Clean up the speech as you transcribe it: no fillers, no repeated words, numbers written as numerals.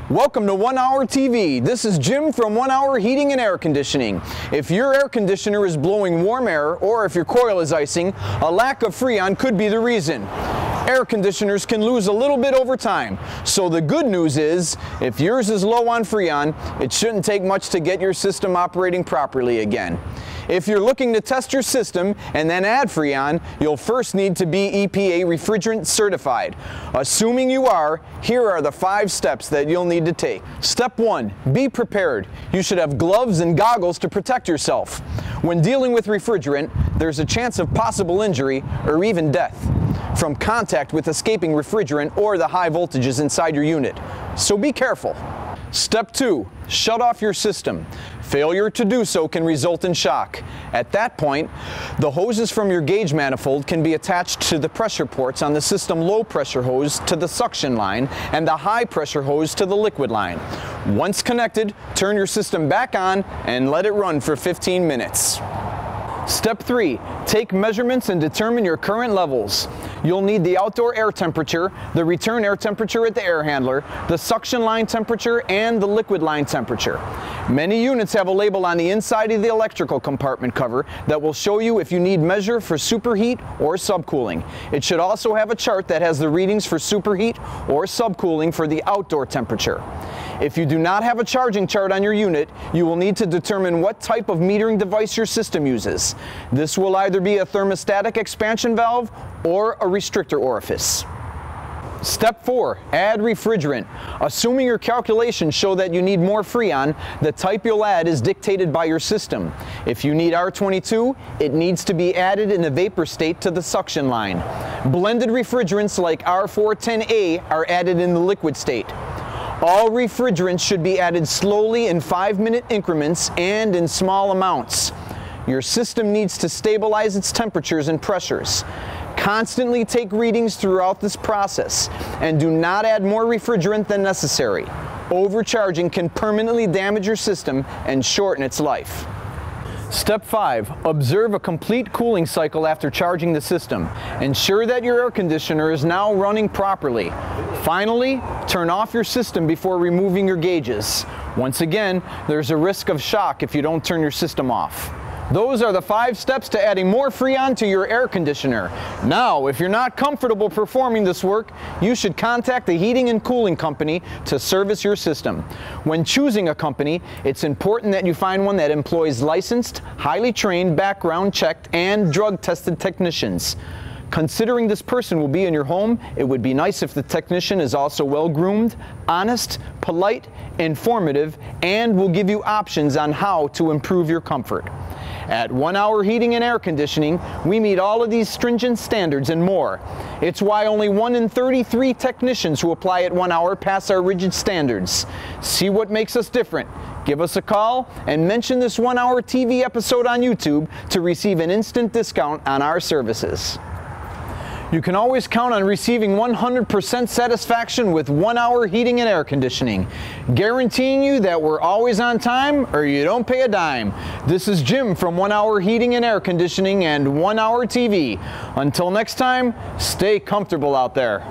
Welcome to 1 Hour TV. This is Jim from 1 Hour Heating and Air Conditioning. If your air conditioner is blowing warm air or if your coil is icing, a lack of Freon could be the reason. Air conditioners can lose a little bit over time, so the good news is, if yours is low on Freon, it shouldn't take much to get your system operating properly again. If you're looking to test your system and then add Freon, you'll first need to be EPA refrigerant certified. Assuming you are, here are the 5 steps that you'll need to take. Step 1, be prepared. You should have gloves and goggles to protect yourself. When dealing with refrigerant, there's a chance of possible injury or even death from contact with escaping refrigerant or the high voltages inside your unit. So be careful. Step 2, shut off your system. Failure to do so can result in shock. At that point, the hoses from your gauge manifold can be attached to the pressure ports on the system low pressure hose to the suction line and the high pressure hose to the liquid line. Once connected, turn your system back on and let it run for 15 minutes. Step 3, take measurements and determine your current levels. You'll need the outdoor air temperature, the return air temperature at the air handler, the suction line temperature, and the liquid line temperature. Many units have a label on the inside of the electrical compartment cover that will show you if you need measure for superheat or subcooling. It should also have a chart that has the readings for superheat or subcooling for the outdoor temperature. If you do not have a charging chart on your unit, you will need to determine what type of metering device your system uses. This will either be a thermostatic expansion valve or a restrictor orifice. Step 4, add refrigerant. Assuming your calculations show that you need more Freon, the type you'll add is dictated by your system. If you need R22, it needs to be added in a vapor state to the suction line. Blended refrigerants like R410A are added in the liquid state. All refrigerants should be added slowly in 5-minute increments and in small amounts. Your system needs to stabilize its temperatures and pressures. Constantly take readings throughout this process and do not add more refrigerant than necessary. Overcharging can permanently damage your system and shorten its life. Step 5, observe a complete cooling cycle after charging the system. Ensure that your air conditioner is now running properly. Finally, turn off your system before removing your gauges. Once again, there's a risk of shock if you don't turn your system off. Those are the 5 steps to adding more Freon to your air conditioner. Now, if you're not comfortable performing this work, you should contact the heating and cooling company to service your system. When choosing a company, it's important that you find one that employs licensed, highly trained, background checked, and drug-tested technicians. Considering this person will be in your home, it would be nice if the technician is also well-groomed, honest, polite, informative, and will give you options on how to improve your comfort. At 1 Hour Heating and Air Conditioning, we meet all of these stringent standards and more. It's why only 1 in 33 technicians who apply at 1 Hour pass our rigid standards. See what makes us different. Give us a call and mention this 1 Hour TV episode on YouTube to receive an instant discount on our services. You can always count on receiving 100% satisfaction with 1 Hour Heating and Air Conditioning, guaranteeing you that we're always on time or you don't pay a dime. This is Jim from 1 Hour Heating and Air Conditioning and 1 Hour TV. Until next time, stay comfortable out there.